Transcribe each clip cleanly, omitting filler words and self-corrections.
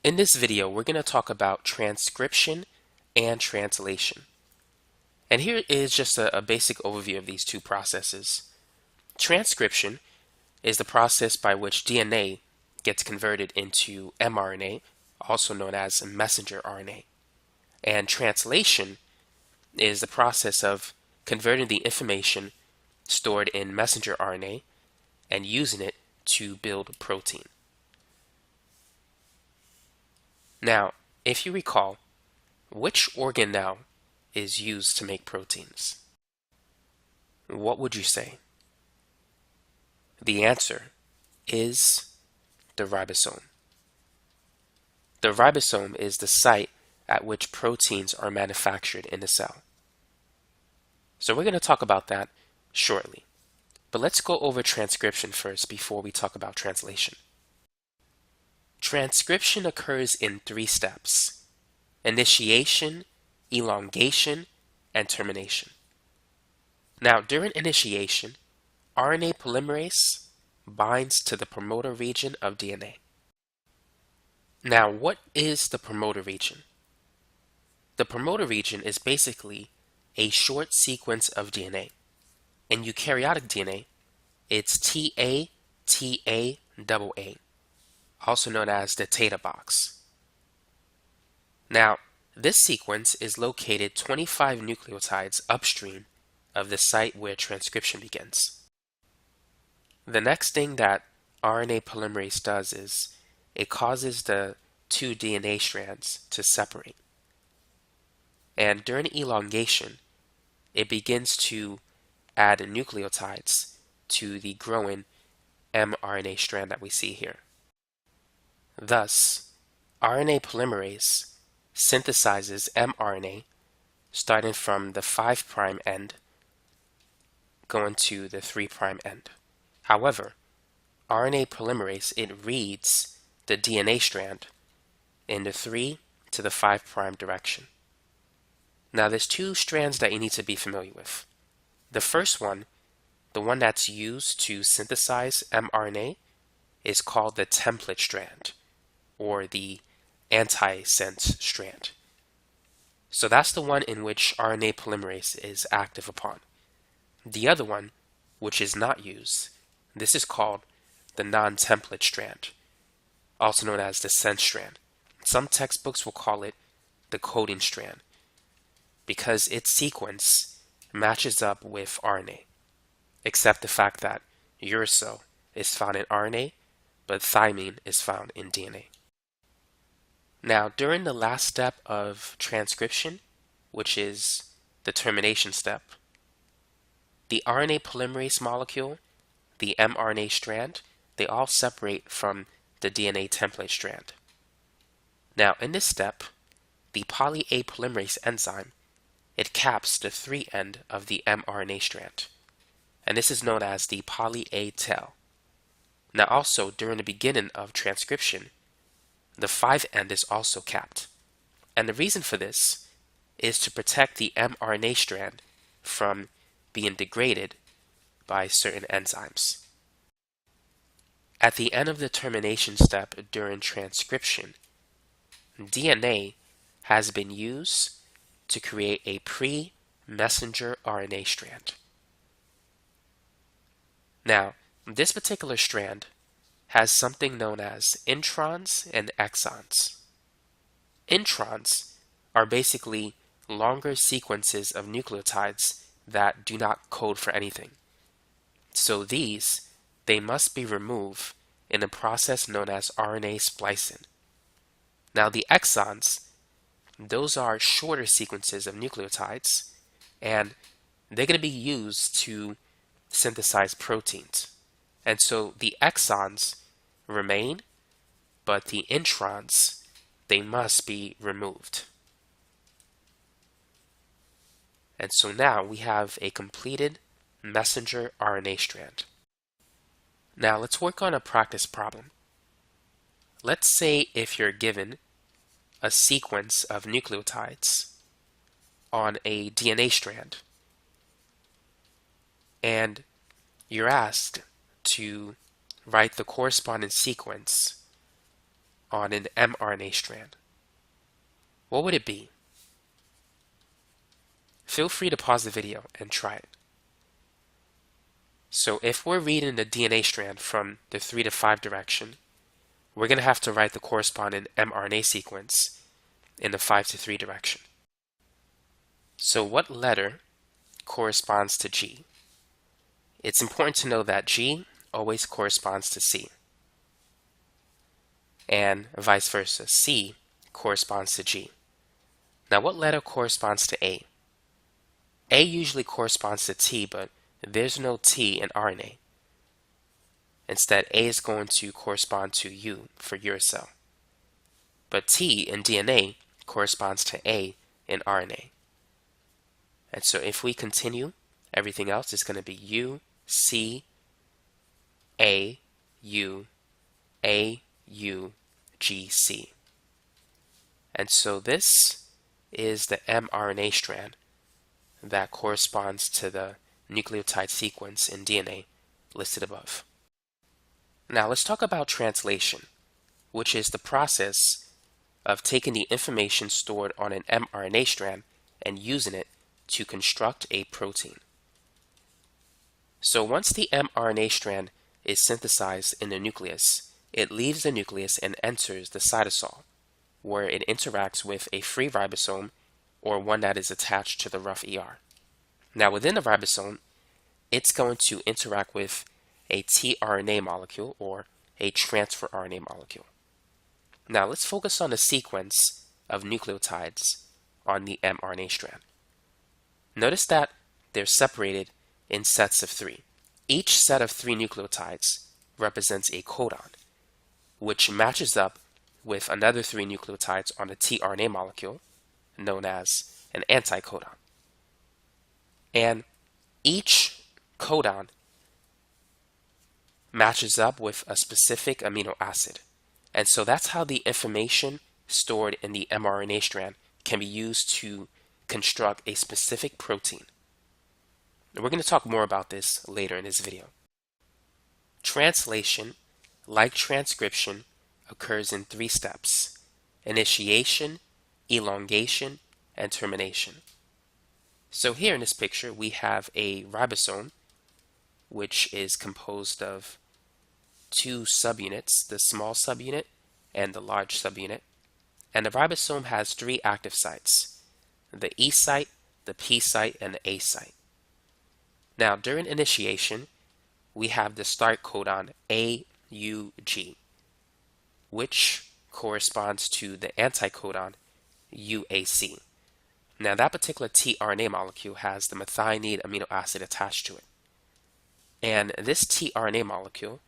In this video, we're going to talk about transcription and translation. And here is just a basic overview of these two processes. Transcription is the process by which DNA gets converted into mRNA, also known as messenger RNA. And translation is the process of converting the information stored in messenger RNA and using it to build protein. Now, if you recall, which organ now is used to make proteins? What would you say? The answer is the ribosome. The ribosome is the site at which proteins are manufactured in the cell. So we're going to talk about that shortly. But let's go over transcription first before we talk about translation. Transcription occurs in 3 steps: initiation, elongation, and termination. Now, during initiation, RNA polymerase binds to the promoter region of DNA. Now, what is the promoter region? The promoter region is basically a short sequence of DNA. In eukaryotic DNA, it's TA, TA, AA, also known as the Theta box. Now, this sequence is located 25 nucleotides upstream of the site where transcription begins. The next thing that RNA polymerase does is it causes the 2 DNA strands to separate. And during elongation, it begins to add nucleotides to the growing mRNA strand that we see here. Thus, RNA polymerase synthesizes mRNA starting from the 5' end going to the 3' end. However, RNA polymerase, it reads the DNA strand in the 3 to the 5' direction. Now there's 2 strands that you need to be familiar with. The first one, the one that's used to synthesize mRNA, is called the template strand, or the antisense strand. So that's the one in which RNA polymerase is active upon. The other one, which is not used, this is called the non-template strand, also known as the sense strand. Some textbooks will call it the coding strand, because its sequence matches up with RNA, except the fact that uracil is found in RNA, but thymine is found in DNA. Now, during the last step of transcription, which is the termination step, the RNA polymerase molecule, the mRNA strand, they all separate from the DNA template strand. Now, in this step, the poly A polymerase enzyme, it caps the 3 end of the mRNA strand, and this is known as the poly A tail. Now, also during the beginning of transcription, the 5 end is also capped, and the reason for this is to protect the mRNA strand from being degraded by certain enzymes. At the end of the termination step during transcription, DNA has been used to create a pre-messenger RNA strand. Now, this particular strand has something known as introns and exons. Introns are basically longer sequences of nucleotides that do not code for anything. So they must be removed in a process known as RNA splicing. Now the exons, those are shorter sequences of nucleotides, and they're going to be used to synthesize proteins. And so the exons remain, but the introns, they must be removed. And so now we have a completed messenger RNA strand. Now let's work on a practice problem. Let's say if you're given a sequence of nucleotides on a DNA strand, and you're asked to write the corresponding sequence on an mRNA strand, what would it be? Feel free to pause the video and try it. So if we're reading the DNA strand from the 3 to 5 direction, we're going to have to write the corresponding mRNA sequence in the 5 to 3 direction. So what letter corresponds to G? It's important to know that G always corresponds to C, and vice versa. C corresponds to G. Now what letter corresponds to A? A usually corresponds to T, but there's no T in RNA. Instead, A is going to correspond to U for uracil. But T in DNA corresponds to A in RNA. And so if we continue, everything else is going to be U, C, A, U, A, U, G, C. And so this is the mRNA strand that corresponds to the nucleotide sequence in DNA listed above. Now let's talk about translation, which is the process of taking the information stored on an mRNA strand and using it to construct a protein. So once the mRNA strand is synthesized in the nucleus, it leaves the nucleus and enters the cytosol, where it interacts with a free ribosome or one that is attached to the rough ER. Now within the ribosome, it's going to interact with a tRNA molecule or a transfer RNA molecule. Now let's focus on the sequence of nucleotides on the mRNA strand. Notice that they're separated in sets of 3. Each set of 3 nucleotides represents a codon, which matches up with another 3 nucleotides on a tRNA molecule, known as an anticodon. And each codon matches up with a specific amino acid. And so that's how the information stored in the mRNA strand can be used to construct a specific protein. And we're going to talk more about this later in this video. Translation, like transcription, occurs in 3 steps: initiation, elongation, and termination. So here in this picture, we have a ribosome, which is composed of 2 subunits, the small subunit and the large subunit. And the ribosome has 3 active sites: the E site, the P site, and the A site. Now, during initiation, we have the start codon AUG, which corresponds to the anticodon UAC. Now, that particular tRNA molecule has the methionine amino acid attached to it. And this tRNA molecule,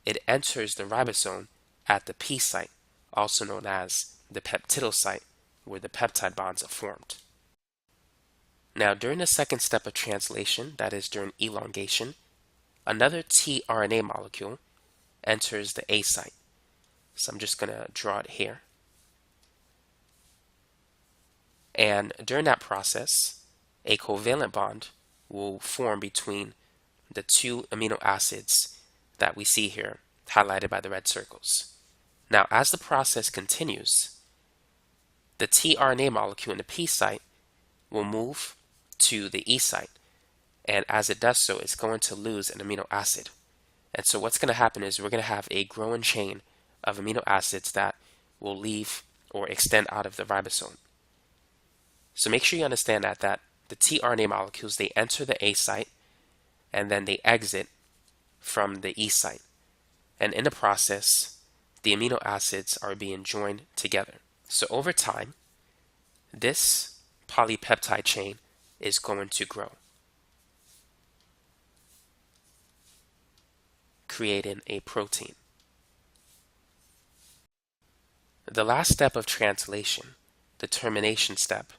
it enters the ribosome at the P site, also known as the peptidyl site, where the peptide bonds are formed. Now, during the second step of translation, that is during elongation, another tRNA molecule enters the A site. So I'm just going to draw it here. And during that process, a covalent bond will form between the 2 amino acids that we see here, highlighted by the red circles. Now, as the process continues, the tRNA molecule in the P site will move to the E site, and as it does so, it's going to lose an amino acid. And so what's going to happen is we're going to have a growing chain of amino acids that will leave or extend out of the ribosome. So make sure you understand that the tRNA molecules, they enter the A site and then they exit from the E site. And in the process, the amino acids are being joined together. So over time, this polypeptide chain is going to grow, creating a protein. The last step of translation, the termination step,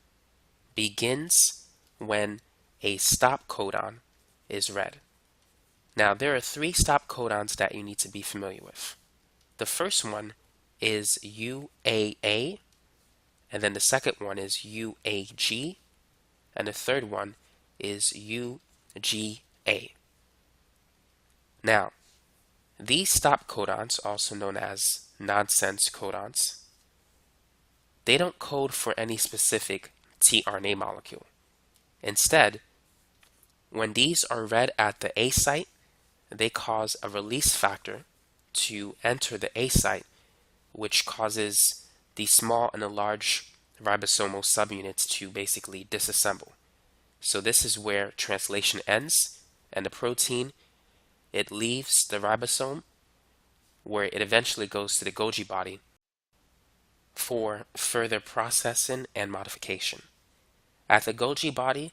begins when a stop codon is read. Now, there are 3 stop codons that you need to be familiar with. The first one is UAA, and then the second one is UAG, and the third one is UGA. Now, these stop codons, also known as nonsense codons, they don't code for any specific tRNA molecule. Instead, when these are read at the A site, they cause a release factor to enter the A site, which causes the small and the large ribosomal subunits to basically disassemble. So this is where translation ends, and the protein, it leaves the ribosome, where it eventually goes to the Golgi body for further processing and modification. At the Golgi body,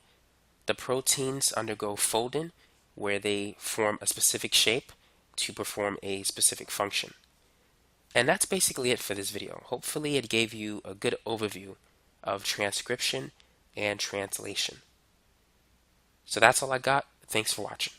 the proteins undergo folding, where they form a specific shape to perform a specific function. And that's basically it for this video. Hopefully it gave you a good overview of transcription and translation. So that's all I got. Thanks for watching.